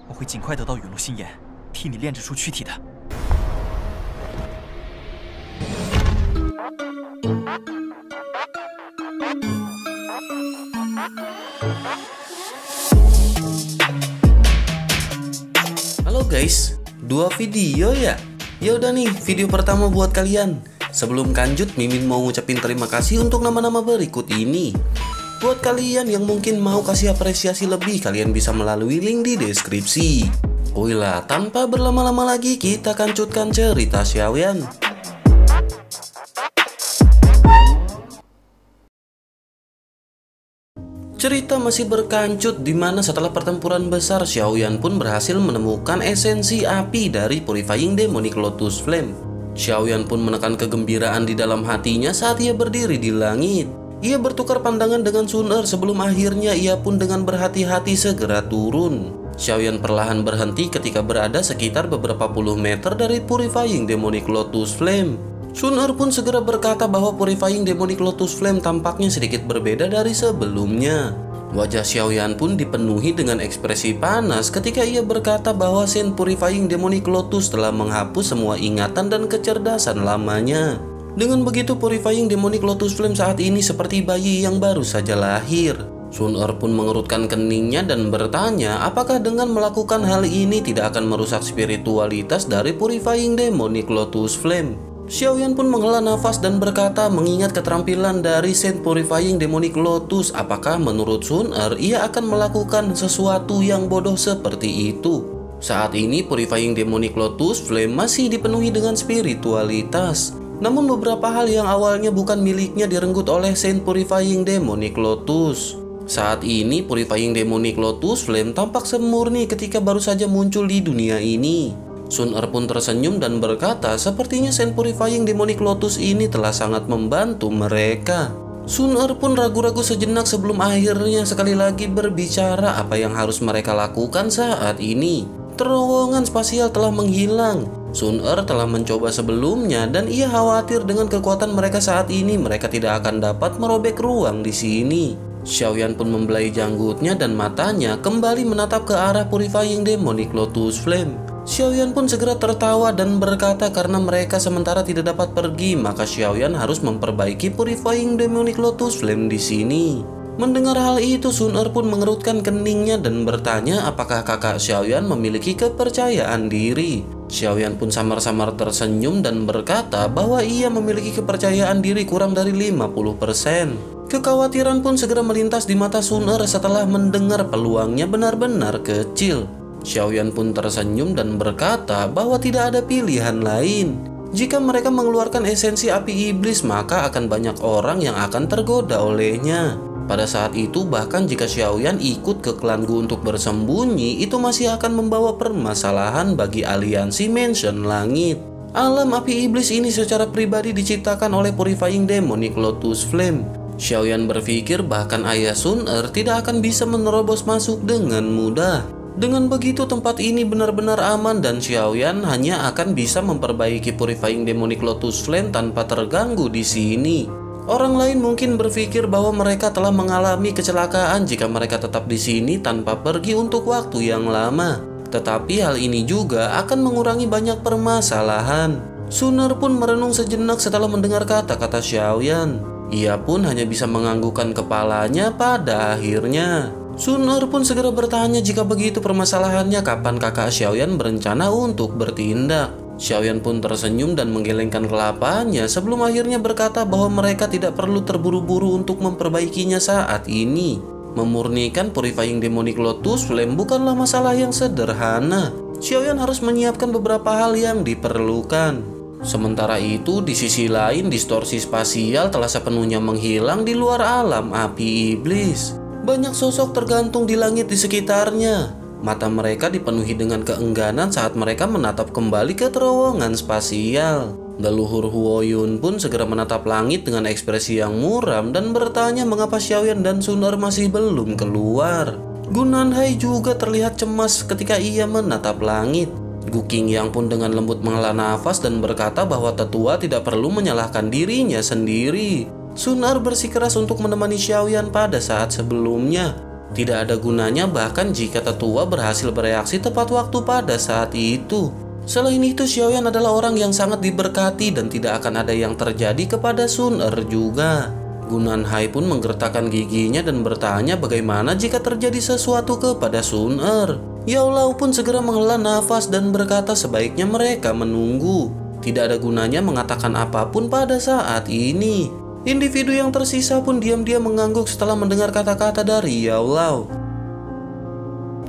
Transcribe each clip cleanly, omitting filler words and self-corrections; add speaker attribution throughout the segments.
Speaker 1: 我会尽快得到陨落心炎，替你炼制出躯体的。
Speaker 2: Halo guys, 2 video ya? Ya udah nih, video pertama buat kalian. Sebelum lanjut, Mimin mau ngucapin terima kasih untuk nama-nama berikut ini. Buat kalian yang mungkin mau kasih apresiasi lebih, kalian bisa melalui link di deskripsi. Wila, tanpa berlama-lama lagi, kita kancutkan cerita Xiaoyan. Cerita masih berkancut di mana setelah pertempuran besar, Xiaoyan pun berhasil menemukan esensi api dari Purifying Demonic Lotus Flame. Xiaoyan pun menekan kegembiraan di dalam hatinya saat ia berdiri di langit. Ia bertukar pandangan dengan Sun Er sebelum akhirnya ia pun dengan berhati-hati segera turun. Xiaoyan perlahan berhenti ketika berada sekitar beberapa puluh meter dari Purifying Demonic Lotus Flame. Sun Er pun segera berkata bahwa Purifying Demonic Lotus Flame tampaknya sedikit berbeda dari sebelumnya. Wajah Xiaoyan pun dipenuhi dengan ekspresi panas ketika ia berkata bahwa Sen Purifying Demonic Lotus telah menghapus semua ingatan dan kecerdasan lamanya. Dengan begitu, Purifying Demonic Lotus Flame saat ini seperti bayi yang baru saja lahir. Sun Er pun mengerutkan keningnya dan bertanya apakah dengan melakukan hal ini tidak akan merusak spiritualitas dari Purifying Demonic Lotus Flame. Xiaoyan pun menghela nafas dan berkata mengingat keterampilan dari Saint Purifying Demonic Lotus, apakah menurut Sun Er ia akan melakukan sesuatu yang bodoh seperti itu. Saat ini Purifying Demonic Lotus Flame masih dipenuhi dengan spiritualitas. Namun beberapa hal yang awalnya bukan miliknya direnggut oleh Saint Purifying Demonic Lotus. Saat ini Purifying Demonic Lotus Flame tampak semurni ketika baru saja muncul di dunia ini. Sun Er pun tersenyum dan berkata sepertinya Saint Purifying Demonic Lotus ini telah sangat membantu mereka. Sun Er pun ragu-ragu sejenak sebelum akhirnya sekali lagi berbicara apa yang harus mereka lakukan saat ini. Terowongan spasial telah menghilang. Sun Er telah mencoba sebelumnya dan ia khawatir dengan kekuatan mereka saat ini mereka tidak akan dapat merobek ruang di sini. Xiaoyan pun membelai janggutnya dan matanya kembali menatap ke arah Purifying Demonic Lotus Flame. Xiaoyan pun segera tertawa dan berkata karena mereka sementara tidak dapat pergi, maka Xiaoyan harus memperbaiki Purifying Demonic Lotus Flame di sini. Mendengar hal itu, Sun Er pun mengerutkan keningnya dan bertanya apakah kakak Xiaoyan memiliki kepercayaan diri. Xiaoyan pun samar-samar tersenyum dan berkata bahwa ia memiliki kepercayaan diri kurang dari 50%. Kekhawatiran pun segera melintas di mata Sun Er setelah mendengar peluangnya benar-benar kecil. Xiaoyan pun tersenyum dan berkata bahwa tidak ada pilihan lain. Jika mereka mengeluarkan esensi api iblis, maka akan banyak orang yang akan tergoda olehnya. Pada saat itu, bahkan jika Xiaoyan ikut ke klan Gu untuk bersembunyi, itu masih akan membawa permasalahan bagi aliansi Mansion Langit. Alam api iblis ini secara pribadi diciptakan oleh Purifying Demonic Lotus Flame. Xiaoyan berpikir bahkan ayah Sun Er tidak akan bisa menerobos masuk dengan mudah. Dengan begitu tempat ini benar-benar aman dan Xiaoyan hanya akan bisa memperbaiki Purifying Demonic Lotus Flame tanpa terganggu di sini. Orang lain mungkin berpikir bahwa mereka telah mengalami kecelakaan jika mereka tetap di sini tanpa pergi untuk waktu yang lama. Tetapi hal ini juga akan mengurangi banyak permasalahan. Sun Er pun merenung sejenak setelah mendengar kata-kata Xiaoyan. Ia pun hanya bisa menganggukkan kepalanya pada akhirnya. Sun Er pun segera bertanya jika begitu permasalahannya kapan kakak Xiaoyan berencana untuk bertindak. Xiaoyan pun tersenyum dan menggelengkan kelapanya sebelum akhirnya berkata bahwa mereka tidak perlu terburu-buru untuk memperbaikinya saat ini. Memurnikan Purifying Demonic Lotus Flame bukanlah masalah yang sederhana. Xiaoyan harus menyiapkan beberapa hal yang diperlukan. Sementara itu, di sisi lain distorsi spasial telah sepenuhnya menghilang di luar alam api iblis. Banyak sosok tergantung di langit di sekitarnya. Mata mereka dipenuhi dengan keengganan saat mereka menatap kembali ke terowongan spasial. Leluhur Huoyun pun segera menatap langit dengan ekspresi yang muram dan bertanya mengapa Xiaoyan dan Sun Er masih belum keluar. Gu Nanhai juga terlihat cemas ketika ia menatap langit. Gu Qingyang pun dengan lembut menghela nafas dan berkata bahwa tetua tidak perlu menyalahkan dirinya sendiri. Sun Er bersikeras untuk menemani Xiaoyan pada saat sebelumnya. Tidak ada gunanya bahkan jika tetua berhasil bereaksi tepat waktu pada saat itu. Selain itu, Xiaoyan adalah orang yang sangat diberkati dan tidak akan ada yang terjadi kepada Sun Er juga. Gunan Hai pun menggertakkan giginya dan bertanya bagaimana jika terjadi sesuatu kepada Sun Er. Yao Lao pun segera menghela nafas dan berkata sebaiknya mereka menunggu. Tidak ada gunanya mengatakan apapun pada saat ini. Individu yang tersisa pun diam-diam mengangguk setelah mendengar kata-kata dari Yao Lao.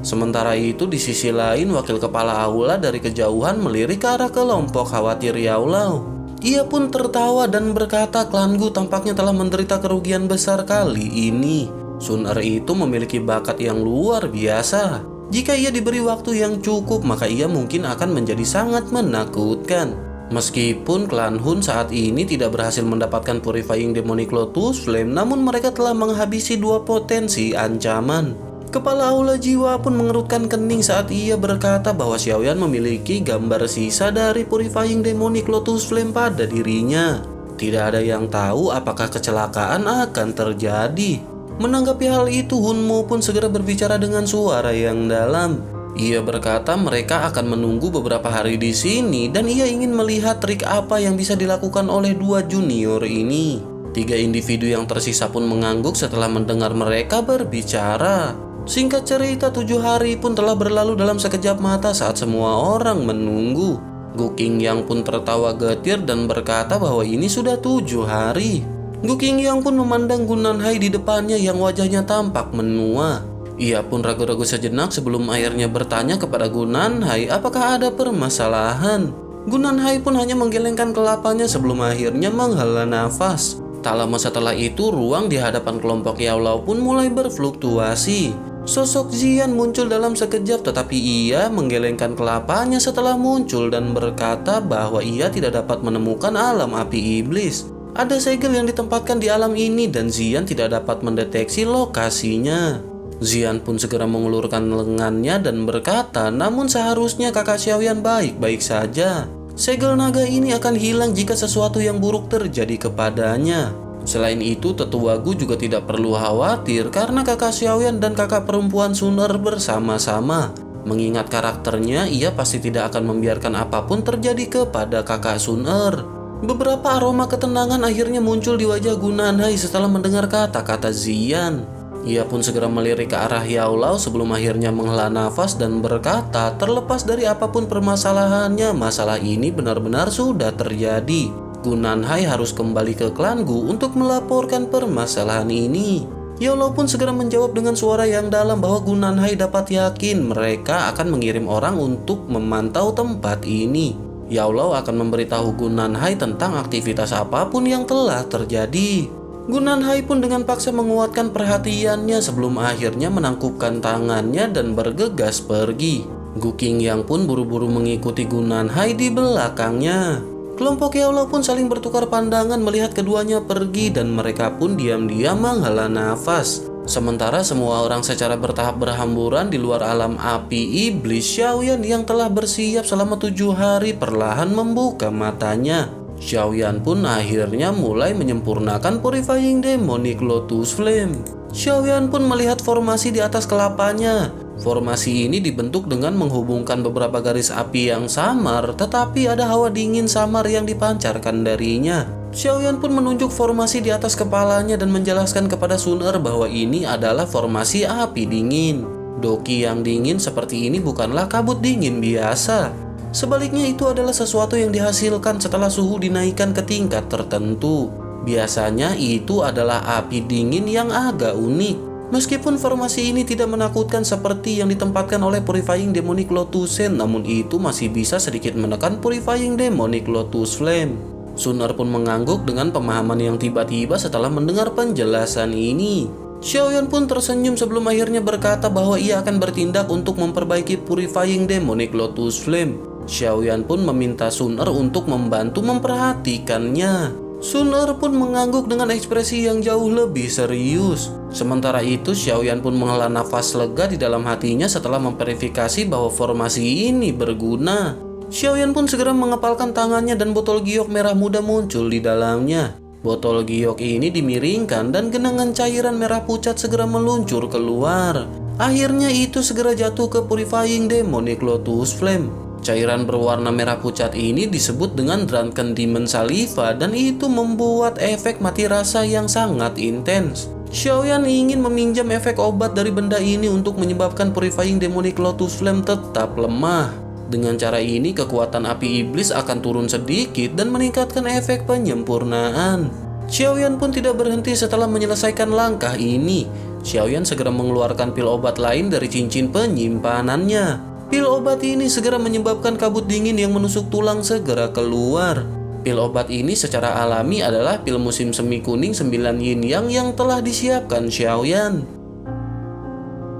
Speaker 2: Sementara itu di sisi lain, wakil kepala aula dari kejauhan melirik ke arah kelompok khawatir Yao Lao. Ia pun tertawa dan berkata klangu tampaknya telah menderita kerugian besar kali ini. Sun Er itu memiliki bakat yang luar biasa. Jika ia diberi waktu yang cukup, maka ia mungkin akan menjadi sangat menakutkan. Meskipun klan Hun saat ini tidak berhasil mendapatkan Purifying Demonic Lotus Flame, namun mereka telah menghabisi 2 potensi ancaman. Kepala aula jiwa pun mengerutkan kening saat ia berkata bahwa Xiaoyan memiliki gambar sisa dari Purifying Demonic Lotus Flame pada dirinya. Tidak ada yang tahu apakah kecelakaan akan terjadi. Menanggapi hal itu, Hunmo pun segera berbicara dengan suara yang dalam. Ia berkata mereka akan menunggu beberapa hari di sini dan ia ingin melihat trik apa yang bisa dilakukan oleh 2 junior ini. 3 individu yang tersisa pun mengangguk setelah mendengar mereka berbicara. Singkat cerita, 7 hari pun telah berlalu dalam sekejap mata saat semua orang menunggu. Gu Qingyang pun tertawa getir dan berkata bahwa ini sudah 7 hari. Gu Qingyang pun memandang Gunan Hai di depannya yang wajahnya tampak menua. Ia pun ragu-ragu sejenak sebelum akhirnya bertanya kepada Gunan Hai apakah ada permasalahan. Gunan Hai pun hanya menggelengkan kelapanya sebelum akhirnya menghela nafas. Tak lama setelah itu, ruang di hadapan kelompok Yao Lao pun mulai berfluktuasi. Sosok Zian muncul dalam sekejap, tetapi ia menggelengkan kelapanya setelah muncul dan berkata bahwa ia tidak dapat menemukan alam api iblis. Ada segel yang ditempatkan di alam ini dan Zian tidak dapat mendeteksi lokasinya. Zian pun segera mengulurkan lengannya dan berkata, namun seharusnya kakak Xiaoyan baik-baik saja. Segel naga ini akan hilang jika sesuatu yang buruk terjadi kepadanya. Selain itu, tetua Gu juga tidak perlu khawatir karena kakak Xiaoyan dan kakak perempuan Sun Er bersama-sama. Mengingat karakternya, ia pasti tidak akan membiarkan apapun terjadi kepada kakak Sun Er. Beberapa aroma ketenangan akhirnya muncul di wajah Gunan Hai setelah mendengar kata-kata Zian. Ia pun segera melirik ke arah Yao Lao sebelum akhirnya menghela nafas dan berkata, terlepas dari apapun permasalahannya, masalah ini benar-benar sudah terjadi. Gunan Hai harus kembali ke klan Gu untuk melaporkan permasalahan ini. Yao Lao pun segera menjawab dengan suara yang dalam bahwa Gunan Hai dapat yakin mereka akan mengirim orang untuk memantau tempat ini. Yao Lao akan memberitahu Gunan Hai tentang aktivitas apapun yang telah terjadi. Gunan Hai pun dengan paksa menguatkan perhatiannya sebelum akhirnya menangkupkan tangannya dan bergegas pergi. Gu Qingyang pun buru-buru mengikuti Gunan Hai di belakangnya. Kelompok Yao Lao pun saling bertukar pandangan melihat keduanya pergi dan mereka pun diam-diam menghela nafas. Sementara semua orang secara bertahap berhamburan di luar alam api iblis, Xiaoyan yang telah bersiap selama 7 hari perlahan membuka matanya. Xiaoyan pun akhirnya mulai menyempurnakan Purifying Demonic Lotus Flame. Xiaoyan pun melihat formasi di atas kelapanya. Formasi ini dibentuk dengan menghubungkan beberapa garis api yang samar, tetapi ada hawa dingin samar yang dipancarkan darinya. Xiaoyan pun menunjuk formasi di atas kepalanya dan menjelaskan kepada Sun Er bahwa ini adalah formasi api dingin. Doki yang dingin seperti ini bukanlah kabut dingin biasa. Sebaliknya itu adalah sesuatu yang dihasilkan setelah suhu dinaikkan ke tingkat tertentu. Biasanya itu adalah api dingin yang agak unik. Meskipun formasi ini tidak menakutkan seperti yang ditempatkan oleh Purifying Demonic Lotus Sen, namun itu masih bisa sedikit menekan Purifying Demonic Lotus Flame. Sun Er pun mengangguk dengan pemahaman yang tiba-tiba setelah mendengar penjelasan ini. Xiaoyan pun tersenyum sebelum akhirnya berkata bahwa ia akan bertindak untuk memperbaiki Purifying Demonic Lotus Flame. Xiaoyan pun meminta Sun Er untuk membantu memperhatikannya. Sun Er pun mengangguk dengan ekspresi yang jauh lebih serius. Sementara itu, Xiaoyan pun menghela nafas lega di dalam hatinya setelah memverifikasi bahwa formasi ini berguna. Xiaoyan pun segera mengepalkan tangannya dan botol giok merah muda muncul di dalamnya. Botol giok ini dimiringkan dan genangan cairan merah pucat segera meluncur keluar. Akhirnya itu segera jatuh ke Purifying Demonic Lotus Flame. Cairan berwarna merah pucat ini disebut dengan Drunken Demon Saliva dan itu membuat efek mati rasa yang sangat intens. Xiaoyan ingin meminjam efek obat dari benda ini untuk menyebabkan Purifying Demonic Lotus Flame tetap lemah. Dengan cara ini kekuatan api iblis akan turun sedikit dan meningkatkan efek penyempurnaan. Xiaoyan pun tidak berhenti setelah menyelesaikan langkah ini. Xiaoyan segera mengeluarkan pil obat lain dari cincin penyimpanannya. Pil obat ini segera menyebabkan kabut dingin yang menusuk tulang segera keluar. Pil obat ini secara alami adalah pil musim semi kuning 9 yin yang telah disiapkan Xiaoyan.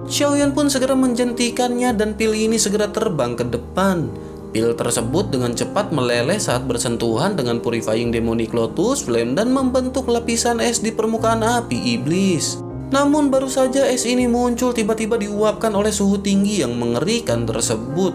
Speaker 2: Xiaoyan pun segera menjentikannya dan pil ini segera terbang ke depan. Pil tersebut dengan cepat meleleh saat bersentuhan dengan Purifying Demonic Lotus Flame dan membentuk lapisan es di permukaan api iblis. Namun baru saja es ini muncul tiba-tiba diuapkan oleh suhu tinggi yang mengerikan tersebut.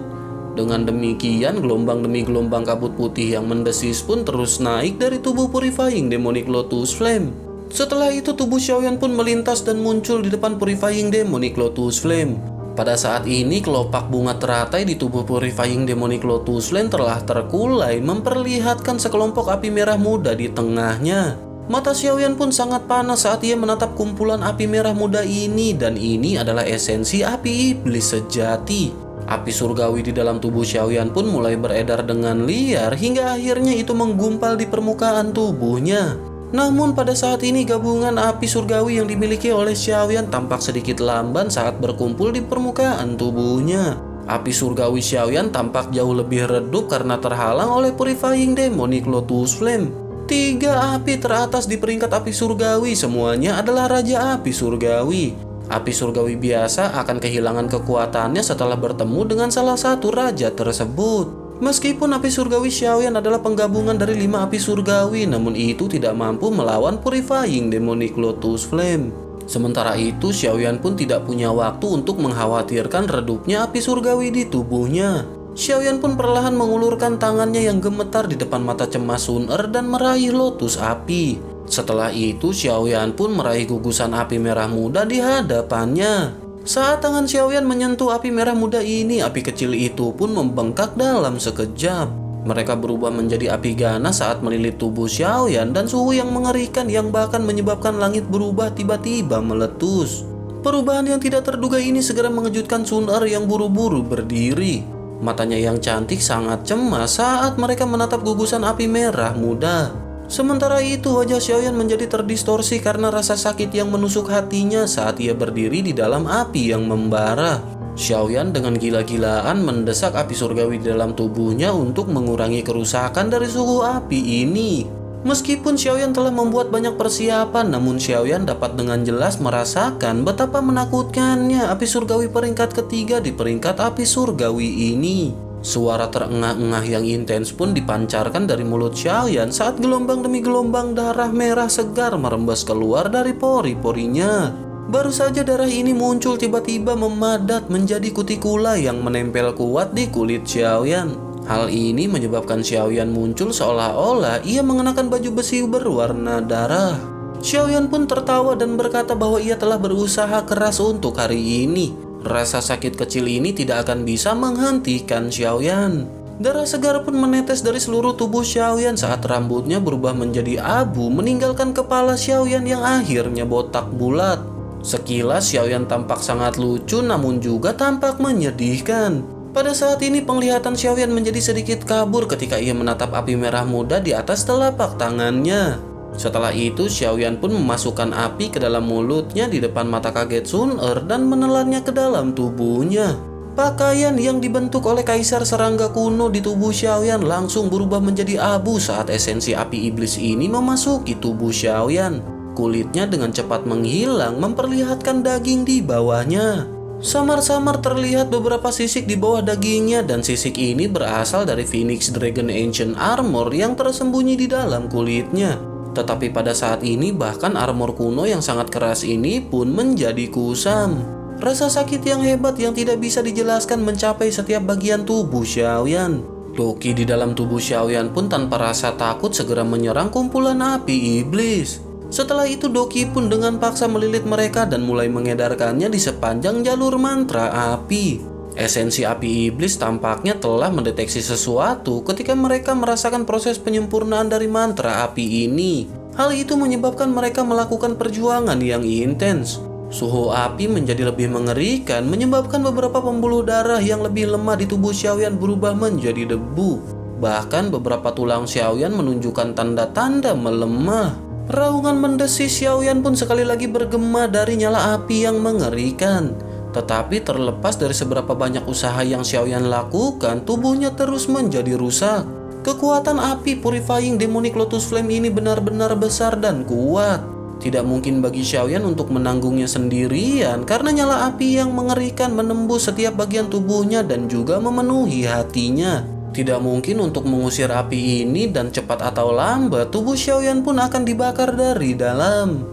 Speaker 2: Dengan demikian gelombang demi gelombang kabut putih yang mendesis pun terus naik dari tubuh Purifying Demonic Lotus Flame. Setelah itu tubuh Xiaoyan pun melintas dan muncul di depan Purifying Demonic Lotus Flame. Pada saat ini kelopak bunga teratai di tubuh Purifying Demonic Lotus Flame telah terkulai memperlihatkan sekelompok api merah muda di tengahnya. Mata Xiaoyan pun sangat panas saat ia menatap kumpulan api merah muda ini dan ini adalah esensi api iblis sejati. Api surgawi di dalam tubuh Xiaoyan pun mulai beredar dengan liar hingga akhirnya itu menggumpal di permukaan tubuhnya. Namun pada saat ini gabungan api surgawi yang dimiliki oleh Xiaoyan tampak sedikit lamban saat berkumpul di permukaan tubuhnya. Api surgawi Xiaoyan tampak jauh lebih redup karena terhalang oleh Purifying Demonic Lotus Flame. 3 api teratas di peringkat api surgawi semuanya adalah Raja Api Surgawi. Api surgawi biasa akan kehilangan kekuatannya setelah bertemu dengan salah satu raja tersebut. Meskipun api surgawi Xiaoyan adalah penggabungan dari 5 api surgawi, namun itu tidak mampu melawan Purifying Demonic Lotus Flame. Sementara itu Xiaoyan pun tidak punya waktu untuk mengkhawatirkan redupnya api surgawi di tubuhnya. Xiaoyan pun perlahan mengulurkan tangannya yang gemetar di depan mata cemas Sun Er dan meraih lotus api. Setelah itu Xiaoyan pun meraih gugusan api merah muda di hadapannya. Saat tangan Xiaoyan menyentuh api merah muda ini, api kecil itu pun membengkak dalam sekejap. Mereka berubah menjadi api ganas saat melilit tubuh Xiaoyan dan suhu yang mengerikan yang bahkan menyebabkan langit berubah tiba-tiba meletus. Perubahan yang tidak terduga ini segera mengejutkan Sun Er yang buru-buru berdiri. Matanya yang cantik sangat cemas saat mereka menatap gugusan api merah muda. Sementara itu wajah Xiaoyan menjadi terdistorsi karena rasa sakit yang menusuk hatinya saat ia berdiri di dalam api yang membara. Xiaoyan dengan gila-gilaan mendesak api surgawi di dalam tubuhnya untuk mengurangi kerusakan dari suhu api ini. Meskipun Xiaoyan telah membuat banyak persiapan, namun Xiaoyan dapat dengan jelas merasakan betapa menakutkannya api surgawi peringkat ketiga di peringkat api surgawi ini. Suara terengah-engah yang intens pun dipancarkan dari mulut Xiaoyan saat gelombang demi gelombang darah merah segar merembes keluar dari pori-porinya. Baru saja darah ini muncul tiba-tiba memadat menjadi kutikula yang menempel kuat di kulit Xiaoyan. Hal ini menyebabkan Xiaoyan muncul seolah-olah ia mengenakan baju besi berwarna darah. Xiaoyan pun tertawa dan berkata bahwa ia telah berusaha keras untuk hari ini. Rasa sakit kecil ini tidak akan bisa menghentikan Xiaoyan. Darah segar pun menetes dari seluruh tubuh Xiaoyan saat rambutnya berubah menjadi abu meninggalkan kepala Xiaoyan yang akhirnya botak bulat. Sekilas Xiaoyan tampak sangat lucu namun juga tampak menyedihkan. Pada saat ini penglihatan Xiaoyan menjadi sedikit kabur ketika ia menatap api merah muda di atas telapak tangannya. Setelah itu Xiaoyan pun memasukkan api ke dalam mulutnya di depan mata kaget Sun Er dan menelannya ke dalam tubuhnya. Pakaian yang dibentuk oleh kaisar serangga kuno di tubuh Xiaoyan langsung berubah menjadi abu saat esensi api iblis ini memasuki tubuh Xiaoyan. Kulitnya dengan cepat menghilang memperlihatkan daging di bawahnya. Samar-samar terlihat beberapa sisik di bawah dagingnya dan sisik ini berasal dari Phoenix Dragon Ancient Armor yang tersembunyi di dalam kulitnya. Tetapi pada saat ini bahkan armor kuno yang sangat keras ini pun menjadi kusam. Rasa sakit yang hebat yang tidak bisa dijelaskan mencapai setiap bagian tubuh Xiaoyan. Loki di dalam tubuh Xiaoyan pun tanpa rasa takut segera menyerang kumpulan api iblis. Setelah itu Doki pun dengan paksa melilit mereka dan mulai mengedarkannya di sepanjang jalur mantra api. Esensi api iblis tampaknya telah mendeteksi sesuatu ketika mereka merasakan proses penyempurnaan dari mantra api ini. Hal itu menyebabkan mereka melakukan perjuangan yang intens. Suhu api menjadi lebih mengerikan, menyebabkan beberapa pembuluh darah yang lebih lemah di tubuh Xiaoyan berubah menjadi debu. Bahkan beberapa tulang Xiaoyan menunjukkan tanda-tanda melemah. Raungan mendesis Xiaoyan pun sekali lagi bergema dari nyala api yang mengerikan. Tetapi terlepas dari seberapa banyak usaha yang Xiaoyan lakukan, tubuhnya terus menjadi rusak. Kekuatan api Purifying Demonic Lotus Flame ini benar-benar besar dan kuat. Tidak mungkin bagi Xiaoyan untuk menanggungnya sendirian karena nyala api yang mengerikan menembus setiap bagian tubuhnya dan juga memenuhi hatinya. Tidak mungkin untuk mengusir api ini dan cepat atau lambat tubuh Xiaoyan pun akan dibakar dari dalam.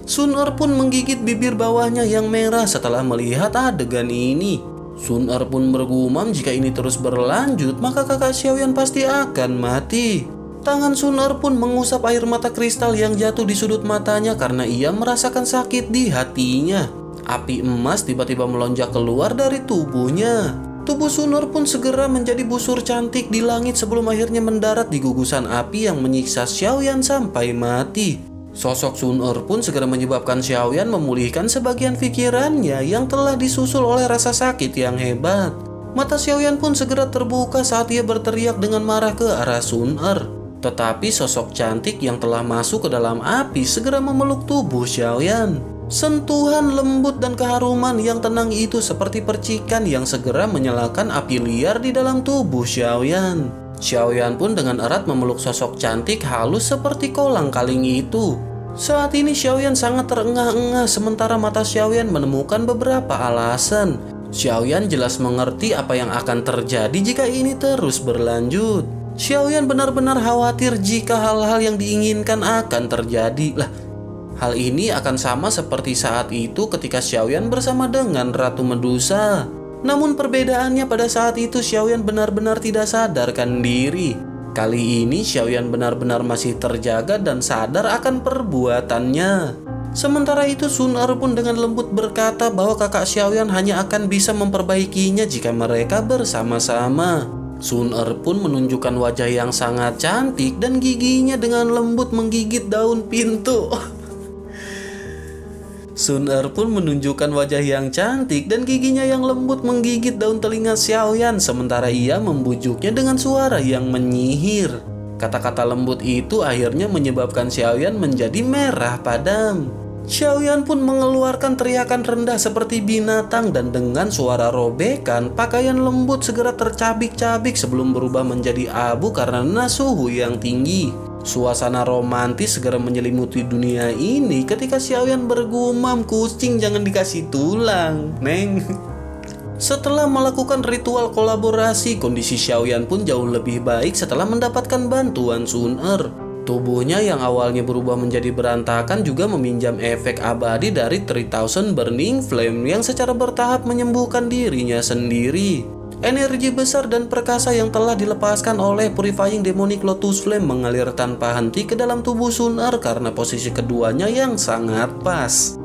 Speaker 2: Sun-Er pun menggigit bibir bawahnya yang merah setelah melihat adegan ini. Sun-Er pun bergumam jika ini terus berlanjut maka kakak Xiaoyan pasti akan mati. Tangan Sun-Er pun mengusap air mata kristal yang jatuh di sudut matanya karena ia merasakan sakit di hatinya. Api emas tiba-tiba melonjak keluar dari tubuhnya. Tubuh Sun-Er pun segera menjadi busur cantik di langit sebelum akhirnya mendarat di gugusan api yang menyiksa Xiaoyan sampai mati. Sosok Sun-Er pun segera menyebabkan Xiaoyan memulihkan sebagian pikirannya yang telah disusul oleh rasa sakit yang hebat. Mata Xiaoyan pun segera terbuka saat ia berteriak dengan marah ke arah Sun-Er. Tetapi sosok cantik yang telah masuk ke dalam api segera memeluk tubuh Xiaoyan. Sentuhan lembut dan keharuman yang tenang itu seperti percikan yang segera menyalakan api liar di dalam tubuh Xiaoyan. Xiaoyan pun dengan erat memeluk sosok cantik halus seperti kolang-kaling itu. Saat ini Xiaoyan sangat terengah-engah sementara mata Xiaoyan menemukan beberapa alasan. Xiaoyan jelas mengerti apa yang akan terjadi jika ini terus berlanjut. Xiaoyan benar-benar khawatir jika hal-hal yang diinginkan akan terjadi. Hal ini akan sama seperti saat itu ketika Xiaoyan bersama dengan Ratu Medusa. Namun perbedaannya pada saat itu Xiaoyan benar-benar tidak sadarkan diri. Kali ini Xiaoyan benar-benar masih terjaga dan sadar akan perbuatannya. Sementara itu Sun-Er pun dengan lembut berkata bahwa kakak Xiaoyan hanya akan bisa memperbaikinya jika mereka bersama-sama. Sun-Er pun menunjukkan wajah yang sangat cantik dan giginya dengan lembut menggigit daun pintu. Sun-Er pun menunjukkan wajah yang cantik dan giginya yang lembut menggigit daun telinga Xiaoyan sementara ia membujuknya dengan suara yang menyihir. Kata-kata lembut itu akhirnya menyebabkan Xiaoyan menjadi merah padam. Xiaoyan pun mengeluarkan teriakan rendah seperti binatang dan dengan suara robekan pakaian lembut segera tercabik-cabik sebelum berubah menjadi abu karena suhu yang tinggi. Suasana romantis segera menyelimuti dunia ini ketika Xiaoyan bergumam, kucing jangan dikasih tulang, neng. Setelah melakukan ritual kolaborasi, kondisi Xiaoyan pun jauh lebih baik setelah mendapatkan bantuan Sun-Er. Tubuhnya yang awalnya berubah menjadi berantakan juga meminjam efek abadi dari 3000 Burning Flame yang secara bertahap menyembuhkan dirinya sendiri. Energi besar dan perkasa yang telah dilepaskan oleh Purifying Demonic Lotus Flame mengalir tanpa henti ke dalam tubuh Sun-Er karena posisi keduanya yang sangat pas.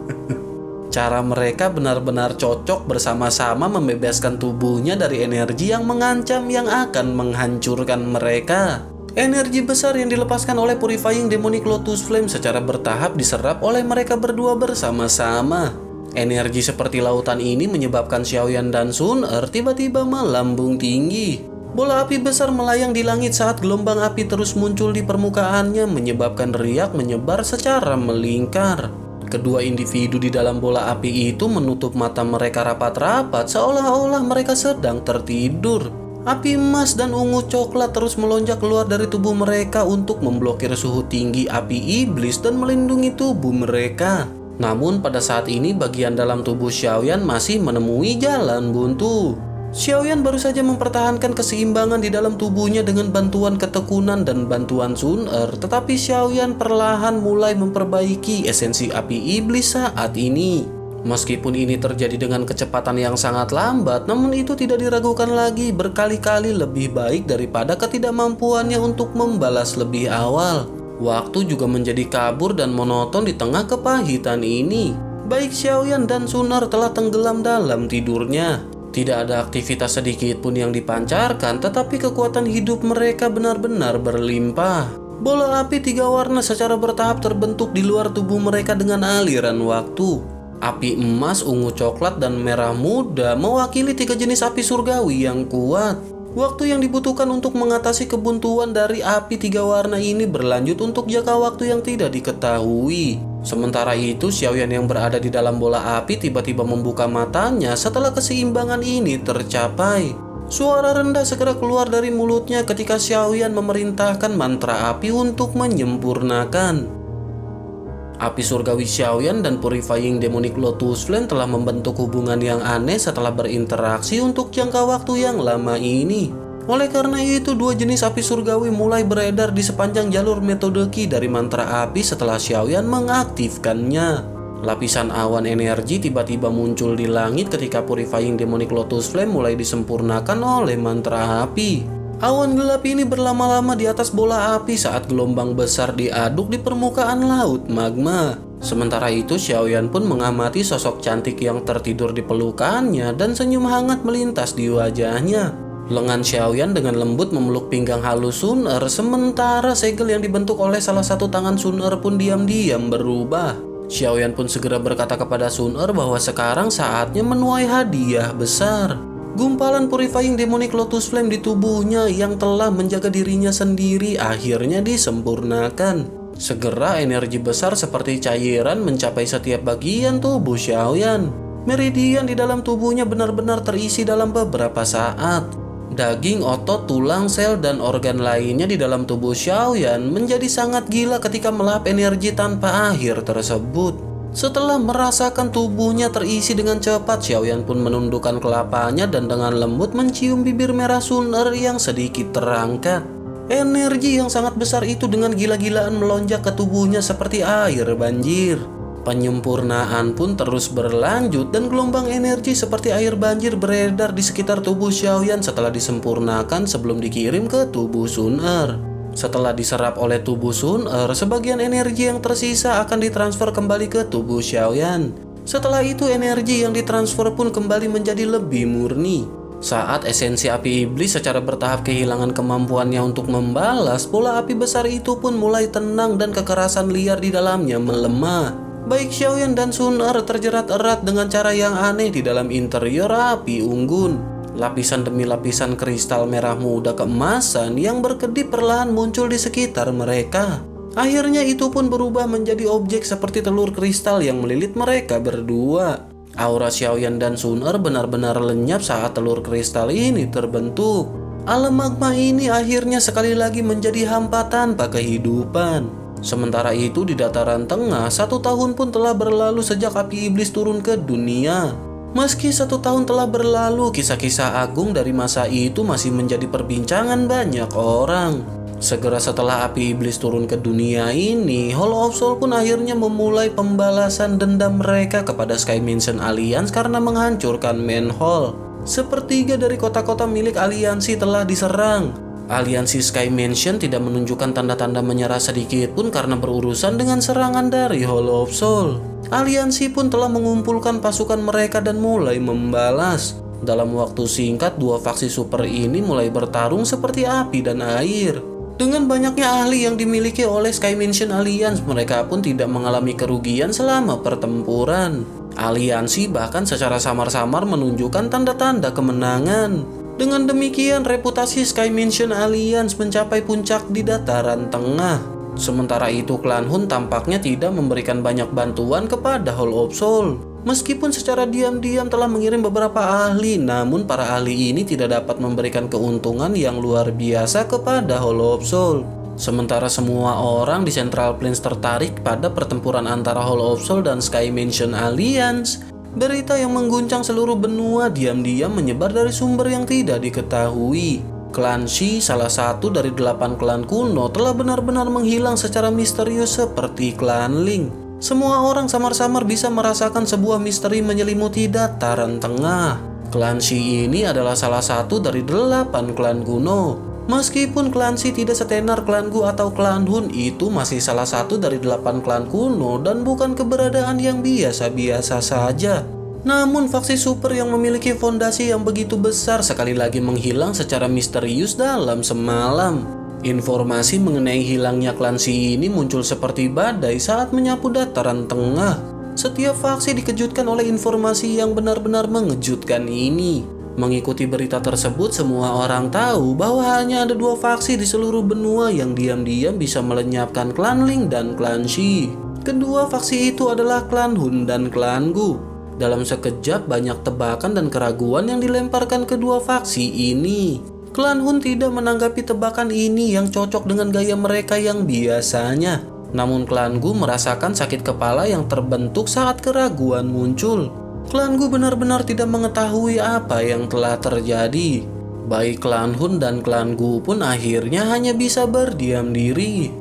Speaker 2: Cara mereka benar-benar cocok bersama-sama membebaskan tubuhnya dari energi yang mengancam yang akan menghancurkan mereka. Energi besar yang dilepaskan oleh Purifying Demonic Lotus Flame secara bertahap diserap oleh mereka berdua bersama-sama. Energi seperti lautan ini menyebabkan Xiaoyan dan Sun-Er tiba-tiba melambung tinggi. Bola api besar melayang di langit saat gelombang api terus muncul di permukaannya menyebabkan riak menyebar secara melingkar. Kedua individu di dalam bola api itu menutup mata mereka rapat-rapat seolah-olah mereka sedang tertidur. Api emas dan ungu coklat terus melonjak keluar dari tubuh mereka untuk memblokir suhu tinggi api iblis dan melindungi tubuh mereka. Namun pada saat ini bagian dalam tubuh Xiaoyan masih menemui jalan buntu. Xiaoyan baru saja mempertahankan keseimbangan di dalam tubuhnya dengan bantuan ketekunan dan bantuan Sun-Er, tetapi Xiaoyan perlahan mulai memperbaiki esensi api iblis saat ini. Meskipun ini terjadi dengan kecepatan yang sangat lambat, namun itu tidak diragukan lagi berkali-kali lebih baik daripada ketidakmampuannya untuk membalas lebih awal. Waktu juga menjadi kabur dan monoton di tengah kepahitan ini. Baik Xiaoyan dan Sun Er telah tenggelam dalam tidurnya. Tidak ada aktivitas sedikit pun yang dipancarkan, tetapi kekuatan hidup mereka benar-benar berlimpah. Bola api 3 warna secara bertahap terbentuk di luar tubuh mereka dengan aliran waktu. Api emas, ungu coklat, dan merah muda mewakili 3 jenis api surgawi yang kuat. Waktu yang dibutuhkan untuk mengatasi kebuntuan dari api 3 warna ini berlanjut untuk jangka waktu yang tidak diketahui. Sementara itu, Xiaoyan yang berada di dalam bola api tiba-tiba membuka matanya setelah keseimbangan ini tercapai. Suara rendah segera keluar dari mulutnya ketika Xiaoyan memerintahkan mantra api untuk menyempurnakan. Api surgawi Xiaoyan dan Purifying Demonic Lotus Flame telah membentuk hubungan yang aneh setelah berinteraksi untuk jangka waktu yang lama ini. Oleh karena itu, 2 jenis api surgawi mulai beredar di sepanjang jalur metode Qi dari mantra api setelah Xiaoyan mengaktifkannya. Lapisan awan energi tiba-tiba muncul di langit ketika Purifying Demonic Lotus Flame mulai disempurnakan oleh mantra api. Awan gelap ini berlama-lama di atas bola api saat gelombang besar diaduk di permukaan laut magma. Sementara itu, Xiaoyan pun mengamati sosok cantik yang tertidur di pelukannya dan senyum hangat melintas di wajahnya. Lengan Xiaoyan dengan lembut memeluk pinggang halus Sun Er, sementara segel yang dibentuk oleh salah satu tangan Sun Er pun diam-diam berubah. Xiaoyan pun segera berkata kepada Sun Er bahwa sekarang saatnya menuai hadiah besar. Gumpalan Purifying Demonic Lotus Flame di tubuhnya yang telah menjaga dirinya sendiri akhirnya disempurnakan. Segera energi besar seperti cairan mencapai setiap bagian tubuh Xiaoyan. Meridian di dalam tubuhnya benar-benar terisi dalam beberapa saat. Daging, otot, tulang, sel, dan organ lainnya di dalam tubuh Xiaoyan menjadi sangat gila ketika melahap energi tanpa akhir tersebut. Setelah merasakan tubuhnya terisi dengan cepat, Xiaoyan pun menundukkan kelapanya dan dengan lembut mencium bibir merah Sun Er yang sedikit terangkat. Energi yang sangat besar itu dengan gila-gilaan melonjak ke tubuhnya seperti air banjir. Penyempurnaan pun terus berlanjut dan gelombang energi seperti air banjir beredar di sekitar tubuh Xiaoyan setelah disempurnakan sebelum dikirim ke tubuh Sun Er. Setelah diserap oleh tubuh Sun Er, sebagian energi yang tersisa akan ditransfer kembali ke tubuh Xiaoyan. Setelah itu, energi yang ditransfer pun kembali menjadi lebih murni. Saat esensi api iblis secara bertahap kehilangan kemampuannya untuk membalas, bola api besar itu pun mulai tenang dan kekerasan liar di dalamnya melemah. Baik Xiaoyan dan Sun Er terjerat erat dengan cara yang aneh di dalam interior api unggun. Lapisan demi lapisan kristal merah muda keemasan yang berkedip perlahan muncul di sekitar mereka. Akhirnya itu pun berubah menjadi objek seperti telur kristal yang melilit mereka berdua. Aura Xiaoyan dan Sun Er benar-benar lenyap saat telur kristal ini terbentuk. Alam magma ini akhirnya sekali lagi menjadi hampa tanpa kehidupan. Sementara itu di dataran tengah, 1 tahun pun telah berlalu sejak api iblis turun ke dunia. Meski 1 tahun telah berlalu, kisah-kisah agung dari masa itu masih menjadi perbincangan banyak orang. Segera setelah api iblis turun ke dunia ini, Hall of Soul pun akhirnya memulai pembalasan dendam mereka kepada Sky Mansion Alliance karena menghancurkan Main Hall. Sepertiga dari kota-kota milik aliansi telah diserang. Aliansi Sky Mansion tidak menunjukkan tanda-tanda menyerah sedikit pun karena berurusan dengan serangan dari Hall of Soul. Aliansi pun telah mengumpulkan pasukan mereka dan mulai membalas. Dalam waktu singkat, 2 faksi super ini mulai bertarung seperti api dan air. Dengan banyaknya ahli yang dimiliki oleh Sky Mansion Alliance, mereka pun tidak mengalami kerugian selama pertempuran. Aliansi bahkan secara samar-samar menunjukkan tanda-tanda kemenangan. Dengan demikian, reputasi Sky Mansion Alliance mencapai puncak di dataran tengah. Sementara itu, klan Hun tampaknya tidak memberikan banyak bantuan kepada Hall of Soul. Meskipun secara diam-diam telah mengirim beberapa ahli, namun para ahli ini tidak dapat memberikan keuntungan yang luar biasa kepada Hall of Soul. Sementara semua orang di Central Plains tertarik pada pertempuran antara Hall of Soul dan Sky Mansion Alliance. Berita yang mengguncang seluruh benua diam-diam menyebar dari sumber yang tidak diketahui. Klan Shi, salah satu dari 8 klan kuno, telah benar-benar menghilang secara misterius seperti klan Ling. Semua orang samar-samar bisa merasakan sebuah misteri menyelimuti dataran tengah. Klan Shi ini adalah salah satu dari 8 klan kuno. Meskipun klan Shi tidak setenar klan Gu atau klan Hun, itu masih salah satu dari 8 klan kuno dan bukan keberadaan yang biasa-biasa saja. Namun faksi super yang memiliki fondasi yang begitu besar sekali lagi menghilang secara misterius dalam semalam. Informasi mengenai hilangnya klan Shi ini muncul seperti badai saat menyapu dataran tengah. Setiap faksi dikejutkan oleh informasi yang benar-benar mengejutkan ini. Mengikuti berita tersebut, semua orang tahu bahwa hanya ada 2 faksi di seluruh benua yang diam-diam bisa melenyapkan klan Ling dan klan Shi. Kedua faksi itu adalah klan Hun dan klan Gu. Dalam sekejap banyak tebakan dan keraguan yang dilemparkan kedua faksi ini. Klan Hun tidak menanggapi tebakan ini yang cocok dengan gaya mereka yang biasanya. Namun klan Gu merasakan sakit kepala yang terbentuk saat keraguan muncul. Klan Gu benar-benar tidak mengetahui apa yang telah terjadi. Baik klan Hun dan klan Gu pun akhirnya hanya bisa berdiam diri.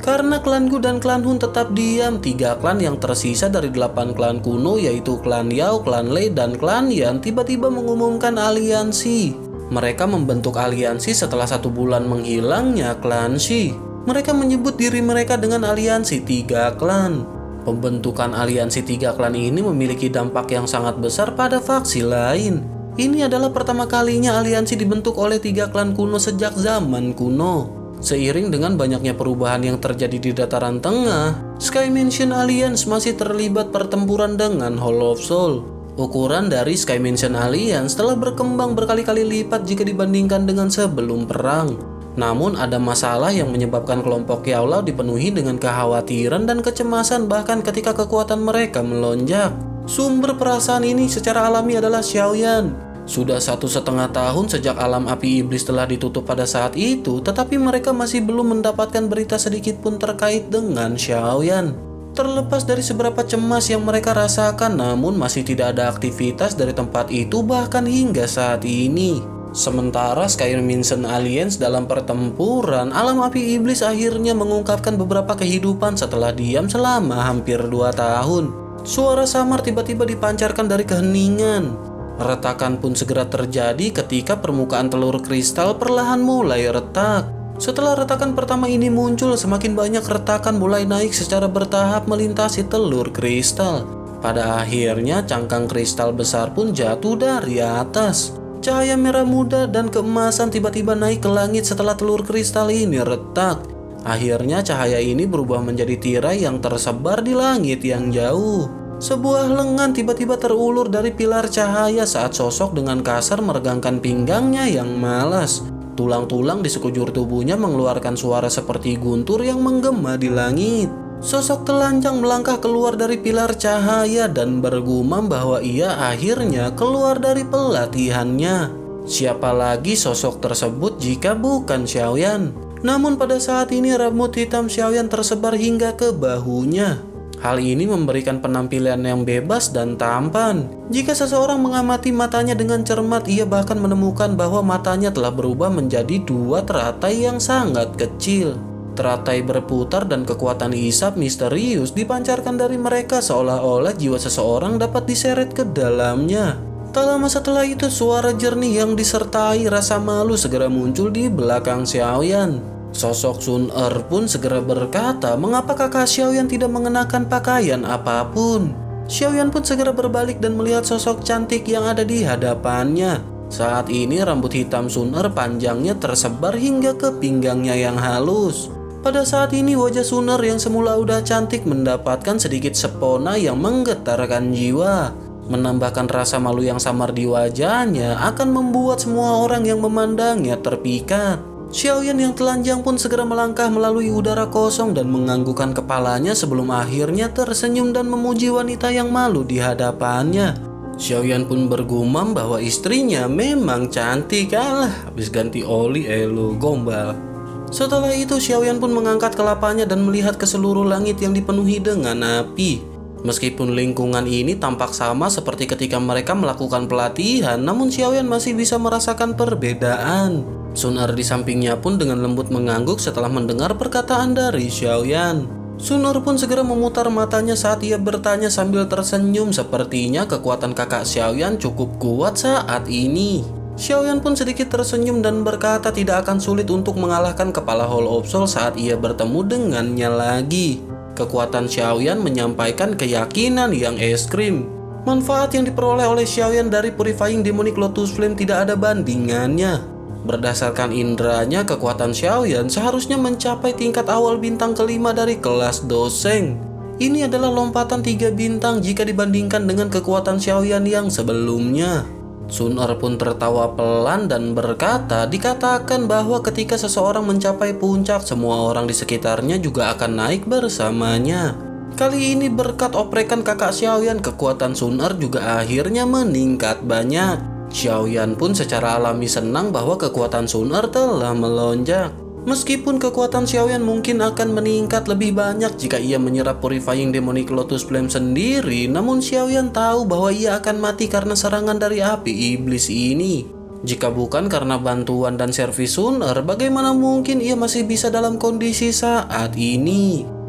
Speaker 2: Karena klan Gu dan klan Hun tetap diam, 3 klan yang tersisa dari 8 klan kuno yaitu klan Yao, klan Lei, dan klan Yan tiba-tiba mengumumkan aliansi. Mereka membentuk aliansi setelah 1 bulan menghilangnya klan Shi. Mereka menyebut diri mereka dengan aliansi 3 klan. Pembentukan aliansi 3 klan ini memiliki dampak yang sangat besar pada faksi lain. Ini adalah pertama kalinya aliansi dibentuk oleh 3 klan kuno sejak zaman kuno. Seiring dengan banyaknya perubahan yang terjadi di dataran tengah, Sky Mansion Alliance masih terlibat pertempuran dengan Hall of Soul. Ukuran dari Sky Mansion Alliance telah berkembang berkali-kali lipat jika dibandingkan dengan sebelum perang. Namun ada masalah yang menyebabkan kelompok Yaolau dipenuhi dengan kekhawatiran dan kecemasan bahkan ketika kekuatan mereka melonjak. Sumber perasaan ini secara alami adalah Xiaoyan. Sudah 1,5 tahun sejak alam api iblis telah ditutup pada saat itu, tetapi mereka masih belum mendapatkan berita sedikit pun terkait dengan Xiaoyan. Terlepas dari seberapa cemas yang mereka rasakan, namun masih tidak ada aktivitas dari tempat itu bahkan hingga saat ini. Sementara Sky Mansion Alliance dalam pertempuran, alam api iblis akhirnya mengungkapkan beberapa kehidupan setelah diam selama hampir 2 tahun. Suara samar tiba-tiba dipancarkan dari keheningan. Retakan pun segera terjadi ketika permukaan telur kristal perlahan mulai retak. Setelah retakan pertama ini muncul, semakin banyak retakan mulai naik secara bertahap melintasi telur kristal. Pada akhirnya cangkang kristal besar pun jatuh dari atas. Cahaya merah muda dan keemasan tiba-tiba naik ke langit setelah telur kristal ini retak. Akhirnya cahaya ini berubah menjadi tirai yang tersebar di langit yang jauh. Sebuah lengan tiba-tiba terulur dari pilar cahaya saat sosok dengan kasar meregangkan pinggangnya yang malas. Tulang-tulang di sekujur tubuhnya mengeluarkan suara seperti guntur yang menggema di langit. Sosok telanjang melangkah keluar dari pilar cahaya dan bergumam bahwa ia akhirnya keluar dari pelatihannya. Siapa lagi sosok tersebut jika bukan Xiaoyan? Namun pada saat ini rambut hitam Xiaoyan tersebar hingga ke bahunya. Hal ini memberikan penampilan yang bebas dan tampan. Jika seseorang mengamati matanya dengan cermat, ia bahkan menemukan bahwa matanya telah berubah menjadi 2 teratai yang sangat kecil. Teratai berputar dan kekuatan hisap misterius dipancarkan dari mereka seolah-olah jiwa seseorang dapat diseret ke dalamnya. Tak lama setelah itu suara jernih yang disertai rasa malu segera muncul di belakang Xiaoyan. Sosok Sun Er pun segera berkata, mengapa kakak Xiaoyan tidak mengenakan pakaian apapun? Xiaoyan pun segera berbalik dan melihat sosok cantik yang ada di hadapannya. Saat ini rambut hitam Sun Er panjangnya tersebar hingga ke pinggangnya yang halus. Pada saat ini wajah Sun Er yang semula udah cantik mendapatkan sedikit sepona yang menggetarkan jiwa. Menambahkan rasa malu yang samar di wajahnya akan membuat semua orang yang memandangnya terpikat. Xiaoyan yang telanjang pun segera melangkah melalui udara kosong dan menganggukkan kepalanya sebelum akhirnya tersenyum dan memuji wanita yang malu di hadapannya. Xiaoyan pun bergumam bahwa istrinya memang cantik. Habis ganti oli lu gombal. Setelah itu Xiaoyan pun mengangkat kelapanya dan melihat ke seluruh langit yang dipenuhi dengan api. Meskipun lingkungan ini tampak sama seperti ketika mereka melakukan pelatihan, namun Xiaoyan masih bisa merasakan perbedaan. Sun Er di sampingnya pun dengan lembut mengangguk setelah mendengar perkataan dari Xiaoyan. Sun Er pun segera memutar matanya saat ia bertanya sambil tersenyum. Sepertinya kekuatan kakak Xiaoyan cukup kuat saat ini. Xiaoyan pun sedikit tersenyum dan berkata tidak akan sulit untuk mengalahkan kepala Hall of Soul saat ia bertemu dengannya lagi. Kekuatan Xiaoyan menyampaikan keyakinan yang ekstrim. Manfaat yang diperoleh oleh Xiaoyan dari Purifying Demonic Lotus Flame tidak ada bandingannya. Berdasarkan indranya, kekuatan Xiaoyan seharusnya mencapai tingkat awal bintang kelima dari kelas Doseng. Ini adalah lompatan 3 bintang jika dibandingkan dengan kekuatan Xiaoyan yang sebelumnya. Sun Er pun tertawa pelan dan berkata, dikatakan bahwa ketika seseorang mencapai puncak, semua orang di sekitarnya juga akan naik bersamanya. Kali ini berkat oprekan kakak Xiaoyan, kekuatan Sun Er juga akhirnya meningkat banyak. Xiaoyan pun secara alami senang bahwa kekuatan Sun Er telah melonjak. Meskipun kekuatan Xiaoyan mungkin akan meningkat lebih banyak jika ia menyerap Purifying Demonic Lotus Flame sendiri, namun Xiaoyan tahu bahwa ia akan mati karena serangan dari api iblis ini. Jika bukan karena bantuan dan servis Sun Er, bagaimana mungkin ia masih bisa dalam kondisi saat ini?